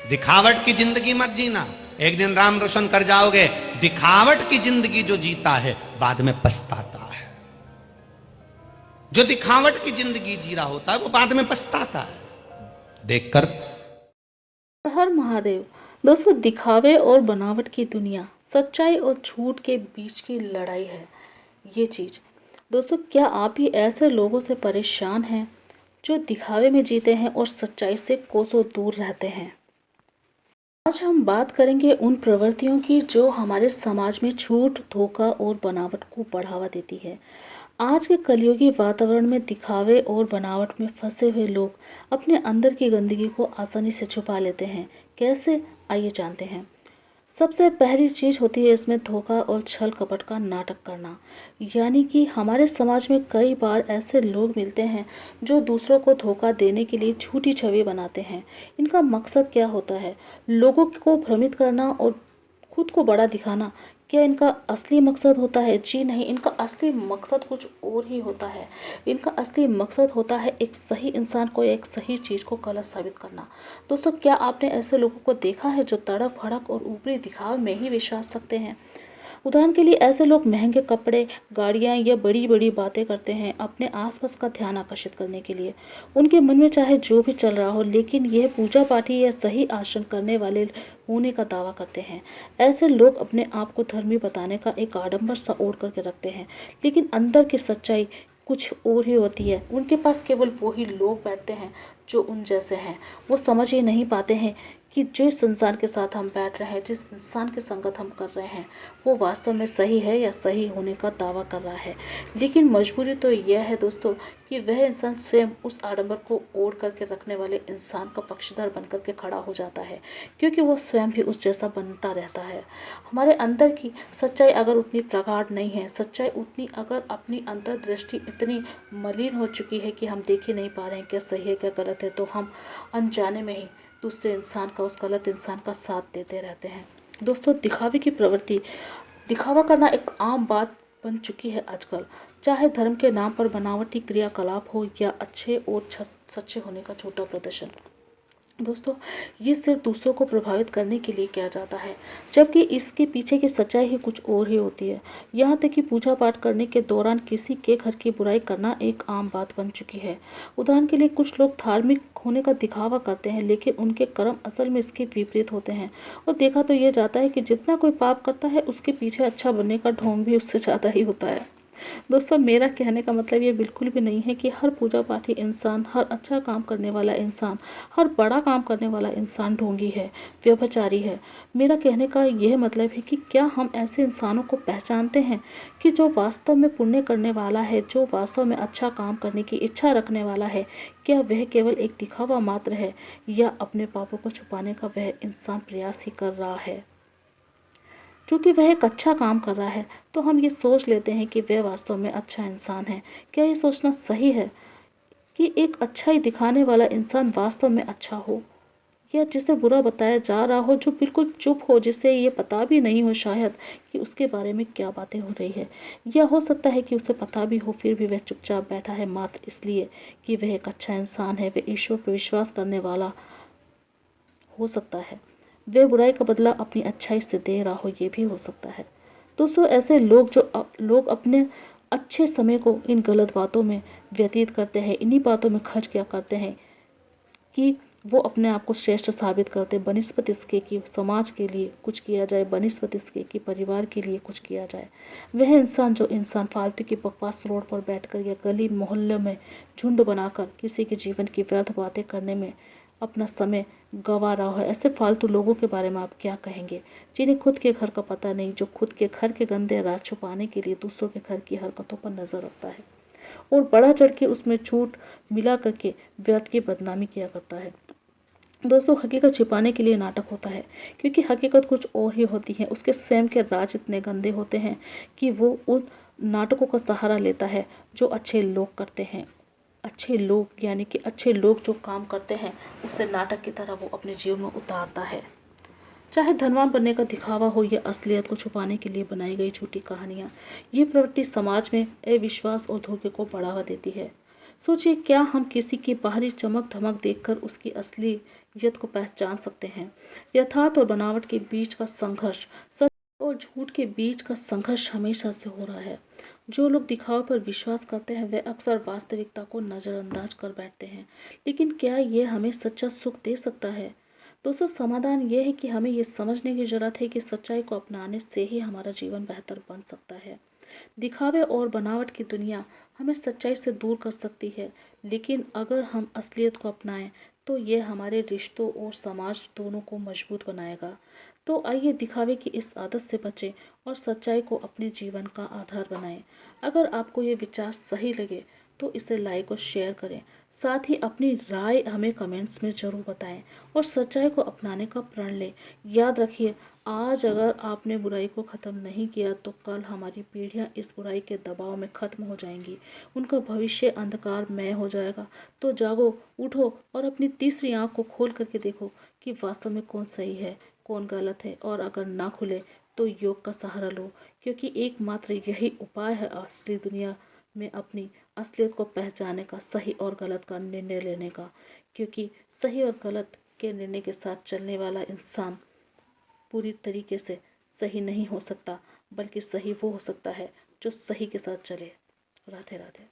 दिखावट की जिंदगी मत जीना, एक दिन राम रोशन कर जाओगे। दिखावट की जिंदगी जो जीता है बाद में पछताता है। जो दिखावट की जिंदगी जी रहा होता है वो बाद में पछताता है। देखकर हर महादेव। दोस्तों, दिखावे और बनावट की दुनिया, सच्चाई और झूठ के बीच की लड़ाई है ये चीज़। दोस्तों, क्या आप भी ऐसे लोगों से परेशान हैं जो दिखावे में जीते हैं और सच्चाई से कोसों दूर रहते हैं? आज हम बात करेंगे उन प्रवृत्तियों की जो हमारे समाज में झूठ, धोखा और बनावट को बढ़ावा देती है। आज के कलयुगी वातावरण में दिखावे और बनावट में फंसे हुए लोग अपने अंदर की गंदगी को आसानी से छुपा लेते हैं। कैसे? आइए जानते हैं। सबसे पहली चीज़ होती है इसमें धोखा और छल कपट का नाटक करना। यानी कि हमारे समाज में कई बार ऐसे लोग मिलते हैं जो दूसरों को धोखा देने के लिए झूठी छवि बनाते हैं। इनका मकसद क्या होता है? लोगों को भ्रमित करना और खुद को बड़ा दिखाना। क्या इनका असली मकसद होता है? जी नहीं, इनका असली मकसद कुछ और ही होता है। इनका असली मकसद होता है एक सही इंसान को, एक सही चीज़ को गलत साबित करना। दोस्तों, क्या आपने ऐसे लोगों को देखा है जो तड़क भड़क और ऊपरी दिखावे में ही विश्वास रखते हैं? उदाहरण के लिए ऐसे लोग महंगे कपड़े, गाड़ियाँ या बड़ी बड़ी बातें करते हैं अपने आसपास का ध्यान आकर्षित करने के लिए। उनके मन में चाहे जो भी चल रहा हो, लेकिन यह पूजा पाठी या सही आचरण करने वाले होने का दावा करते हैं। ऐसे लोग अपने आप को धर्मी बताने का एक आडंबर सा ओढ़ करके रखते हैं, लेकिन अंदर की सच्चाई कुछ और ही होती है। उनके पास केवल वो ही लोग बैठते हैं जो उन जैसे हैं। वो समझ ही नहीं पाते हैं कि जिस इंसान के साथ हम बैठ रहे हैं, जिस इंसान की संगत हम कर रहे हैं, वो वास्तव में सही है या सही होने का दावा कर रहा है। लेकिन मजबूरी तो यह है दोस्तों कि वह इंसान स्वयं उस आडंबर को ओढ़ करके रखने वाले इंसान का पक्षधर बन करके खड़ा हो जाता है, क्योंकि वो स्वयं भी उस जैसा बनता रहता है। हमारे अंदर की सच्चाई अगर उतनी प्रगाढ़ नहीं है, सच्चाई उतनी अगर अपनी अंतर्दृष्टि इतनी मलिन हो चुकी है कि हम देख ही नहीं पा रहे हैं क्या सही है क्या गलत है, तो हम अनजाने में ही दूसरे इंसान का, उस गलत इंसान का साथ देते रहते हैं। दोस्तों, दिखावे की प्रवृत्ति, दिखावा करना एक आम बात बन चुकी है आजकल। चाहे धर्म के नाम पर बनावटी क्रियाकलाप हो या अच्छे और सच्चे होने का छोटा प्रदर्शन। दोस्तों, ये सिर्फ दूसरों को प्रभावित करने के लिए किया जाता है, जबकि इसके पीछे की सच्चाई ही कुछ और ही होती है। यहाँ तक कि पूजा पाठ करने के दौरान किसी के घर की बुराई करना एक आम बात बन चुकी है। उदाहरण के लिए कुछ लोग धार्मिक होने का दिखावा करते हैं, लेकिन उनके कर्म असल में इसके विपरीत होते हैं। और देखा तो ये जाता है कि जितना कोई पाप करता है उसके पीछे अच्छा बनने का ढोंग भी उससे ज़्यादा ही होता है। दोस्तों, मेरा कहने का मतलब ये बिल्कुल भी नहीं है कि हर पूजा पाठी इंसान, हर अच्छा काम करने वाला इंसान, हर बड़ा काम करने वाला इंसान ढोंगी है, व्यभिचारी है। मेरा कहने का यह मतलब है कि क्या हम ऐसे इंसानों को पहचानते हैं कि जो वास्तव में पुण्य करने वाला है, जो वास्तव में अच्छा काम करने की इच्छा रखने वाला है, क्या वह केवल एक दिखावा मात्र है, या अपने पापों को छुपाने का वह इंसान प्रयास ही कर रहा है? क्योंकि वह एक अच्छा काम कर रहा है तो हम ये सोच लेते हैं कि वह वास्तव में अच्छा इंसान है। क्या ये सोचना सही है कि एक अच्छा ही दिखाने वाला इंसान वास्तव में अच्छा हो, या जिसे बुरा बताया जा रहा हो जो बिल्कुल चुप हो, जिसे ये पता भी नहीं हो शायद कि उसके बारे में क्या बातें हो रही है, या हो सकता है कि उसे पता भी हो फिर भी वह चुपचाप बैठा है मात्र इसलिए कि वह एक अच्छा इंसान है, वह ईश्वर पर विश्वास करने वाला हो सकता है, वे बुराई का बदला अपनी अच्छाई से दे रहा हो, ये भी हो सकता है। दोस्तों, ऐसे लोग लोग अपने अच्छे समय को इन गलत बातों में व्यतीत करते हैं, इन्हीं बातों में खर्च किया करते हैं कि वो अपने आप को श्रेष्ठ साबित करते, बनिस्बत इसके कि समाज के लिए कुछ किया जाए, बनिस्बत इसके कि परिवार के लिए कुछ किया जाए। वह इंसान, जो इंसान फालतू की बकवास रोड पर बैठकर या गली मोहल्ले में झुंड बनाकर किसी के जीवन की व्यर्थ बातें करने में अपना समय गंवा रहा है, ऐसे फालतू लोगों के बारे में आप क्या कहेंगे, जिन्हें खुद के घर का पता नहीं, जो खुद के घर के गंदे राज छुपाने के लिए दूसरों के घर की हरकतों पर नजर रखता है और बढ़ा चढ़ के उसमें झूठ मिला करके व्यर्थ की बदनामी किया करता है। दोस्तों, हकीकत छिपाने के लिए नाटक होता है, क्योंकि हकीकत कुछ और ही होती है। उसके स्वयं के राज इतने गंदे होते हैं कि वो उन नाटकों का सहारा लेता है जो अच्छे लोग करते हैं। अच्छे लोग यानी कि अच्छे लोग जो काम करते हैं उससे नाटक की तरह वो अपने जीवन में उतारता है। चाहे धनवान बनने का दिखावा हो या असलियत को छुपाने के लिए बनाई गई झूठी कहानियाँ, ये प्रवृत्ति समाज में अविश्वास और धोखे को बढ़ावा देती है। सोचिए, क्या हम किसी की बाहरी चमक धमक देखकर उसकी असली असलियत को पहचान सकते हैं। यथार्थ और बनावट के बीच का संघर्ष, सच और झूठ के बीच का संघर्ष हमेशा से हो रहा है। जो लोग दिखावे पर विश्वास करते हैं वे अक्सर वास्तविकता को नज़रअंदाज कर बैठते हैं। लेकिन क्या ये हमें सच्चा सुख दे सकता है? दोस्तों, समाधान ये है कि हमें ये समझने की ज़रूरत है कि सच्चाई को अपनाने से ही हमारा जीवन बेहतर बन सकता है। दिखावे और बनावट की दुनिया हमें सच्चाई से दूर कर सकती है, लेकिन अगर हम असलियत को अपनाएं तो ये हमारे रिश्तों और समाज दोनों को मजबूत बनाएगा। तो आइए दिखावे की इस आदत से बचें और सच्चाई को अपने जीवन का आधार बनाएं। अगर आपको ये विचार सही लगे तो इसे लाइक और शेयर करें। साथ ही अपनी राय हमें कमेंट्स में ज़रूर बताएं और सच्चाई को अपनाने का प्रण लें। याद रखिए, आज अगर आपने बुराई को ख़त्म नहीं किया तो कल हमारी पीढ़ियां इस बुराई के दबाव में ख़त्म हो जाएंगी, उनका भविष्य अंधकारमय हो जाएगा। तो जागो, उठो और अपनी तीसरी आंख को खोल करके देखो कि वास्तव में कौन सही है, कौन गलत है। और अगर ना खुले तो योग का सहारा लो, क्योंकि एकमात्र यही उपाय है असली दुनिया में अपनी असलियत को पहचानने का, सही और गलत का निर्णय लेने का। क्योंकि सही और गलत के निर्णय के साथ चलने वाला इंसान पूरी तरीके से सही नहीं हो सकता, बल्कि सही वो हो सकता है जो सही के साथ चले। राधे राधे।